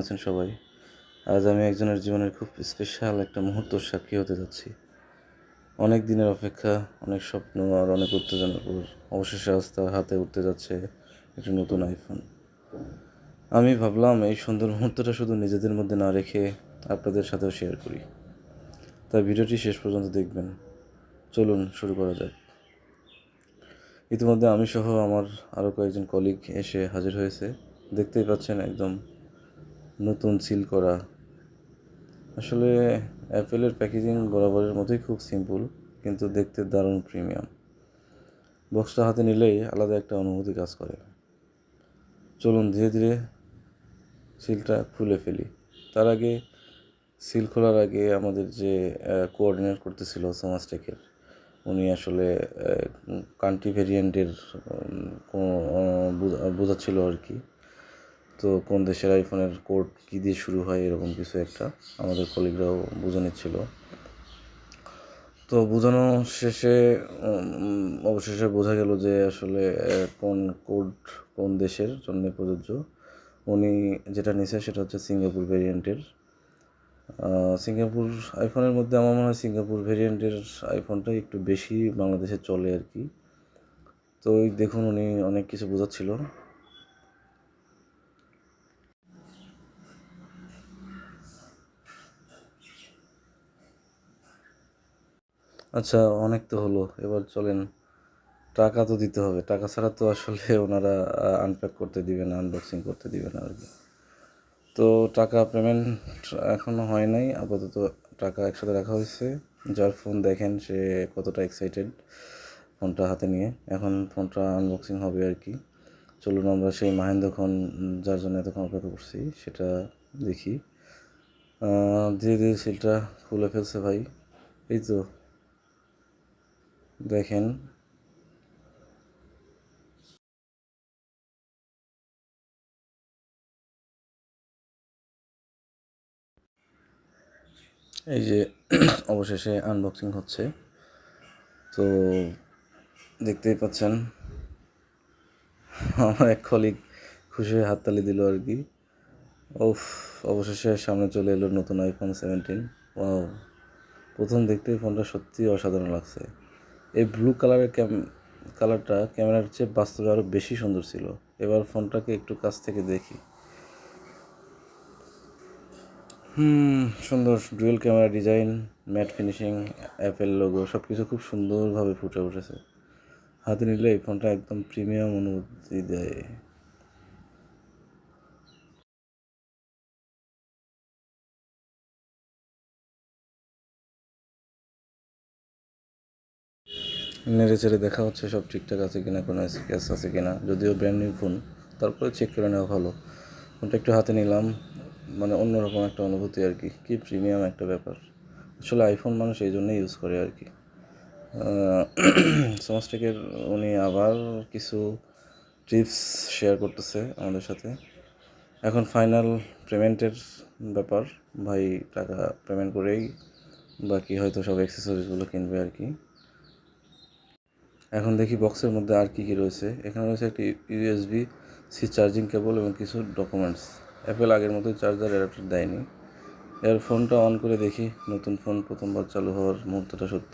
আছেন সবাই? আজ আমি একজনের জীবনের খুব স্পেশাল একটা মুহূর্তর সাক্ষী হতে যাচ্ছি। অনেক দিনের অপেক্ষা, অনেক স্বপ্ন আর অনেক উত্তেজনার পর অবশেষে আজ তার হাতে উঠতে যাচ্ছে একটা নতুন আইফোন। আমি ভাবলাম এই সুন্দর মুহূর্তটা শুধু নিজেদের মধ্যে না রেখে আপনাদের সাথেও শেয়ার করি। তাই ভিডিওটি শেষ পর্যন্ত দেখবেন। চলুন শুরু করা যাক। ইতিমধ্যে আমি সহ আমার আরও কয়েকজন কলিগ এসে হাজির হয়েছে। দেখতেই পাচ্ছেন একদম নতুন সিল করা। আসলে অ্যাপেলের প্যাকেজিং বরাবরের মতোই খুব সিম্পল, কিন্তু দেখতে দারুণ প্রিমিয়াম। বক্সটা হাতে নিলেই আলাদা একটা অনুভূতি কাজ করে। চলুন ধীরে ধীরে সিলটা খুলে ফেলি। তার আগে সিল খোলার আগে আমাদের যে কোঅর্ডিনেট করতেছিল সোমাসটেকের, উনি আসলে কান্ট্রি ভেরিয়েন্টের বোঝাচ্ছিল আর কি। তো কোন দেশের আইফোনের কোড কী দিয়ে শুরু হয় এরকম কিছু একটা আমাদের কলিগরাও বুঝে নিচ্ছিল। তো বোঝানো শেষে অবশেষে বোঝা গেল যে আসলে কোন কোড কোন দেশের জন্য প্রযোজ্য। উনি যেটা নিছে সেটা হচ্ছে সিঙ্গাপুর ভেরিয়েন্টের। সিঙ্গাপুর আইফোনের মধ্যে আমার মনে হয় সিঙ্গাপুর ভেরিয়েন্টের আইফোনটাই একটু বেশি বাংলাদেশে চলে আর কি। তো ওই দেখুন উনি অনেক কিছু বোঝাচ্ছিল। আচ্ছা, অনেক তো হলো, এবার চলেন টাকা তো দিতে হবে। টাকা ছাড়া তো আসলে ওনারা আনপ্যাক করতে দিবে না, আনবক্সিং করতে দিবে না আর কি। তো টাকা পেমেন্ট এখনও হয় নাই, আপাতত টাকা একসাথে রাখা হয়েছে। যার ফোন দেখেন সে কতটা এক্সাইটেড ফোনটা হাতে নিয়ে। এখন ফোনটা আনবক্সিং হবে আর কি। চলুন আমরা সেই মাহেন্দ্রক্ষণ যার জন্য এতক্ষণ অপেক্ষা করছি সেটা দেখি। ধীরে ধীরে সিলটা খুলে ফেলছে ভাই। এই তো দেখেন, এই যে অবশেষে আনবক্সিং হচ্ছে। তো দেখতেই পাচ্ছেন আমার এক কলিগ খুশি হয়ে হাততালি দিল আর কি। ওফ, অবশেষে সামনে চলে এলো নতুন আইফোন 17। ওয়াও, প্রথম দেখতেই ফোনটা সত্যিই অসাধারণ লাগছে। এই ব্লু কালারটা ক্যামেরার চেয়ে বাস্তবে আরও বেশি সুন্দর ছিল। এবার ফোনটাকে একটু কাছ থেকে দেখি। সুন্দর dual camera design, mat finishing, Apple logo সব কিছু খুব সুন্দরভাবে ফুটে উঠেছে। হাতে নিলে এই ফোনটা একদম প্রিমিয়াম অনুভূতি দেয়। নেড়ে চেড়ে দেখা হচ্ছে সব ঠিকঠাক আছে কিনা, কোনো স্ক্র্যাচ আছে কিনা। যদিও ব্র্যান্ড নিউ ফোন, তারপরে চেক করে নেওয়া ভালো। ফোনটা একটু হাতে নিলাম, মানে অন্যরকম একটা অনুভূতি আর কি। কী প্রিমিয়াম একটা ব্যাপার। আসলে আইফোন মানুষ এই জন্যই ইউজ করে আর কি। সমাজটেকের উনি আবার কিছু টিপস শেয়ার করতেছে আমাদের সাথে। এখন ফাইনাল পেমেন্টের ব্যাপার। ভাই টাকা পেমেন্ট করেই বাকি হয়তো সব অ্যাক্সেসরিজগুলো কিনবে আর কি। এখন দেখি বক্সের মধ্যে আর কী কী রয়েছে। এখানে রয়েছে একটি USB-C চার্জিং কেবল এবং কিছু ডকুমেন্টস। অ্যাপেল আগের মতোই চার্জার অ্যাডাপ্টার দেয়নি। এর ফোনটা অন করে দেখি। নতুন ফোন প্রথমবার চালু হওয়ার মুহূর্তটা সত্যি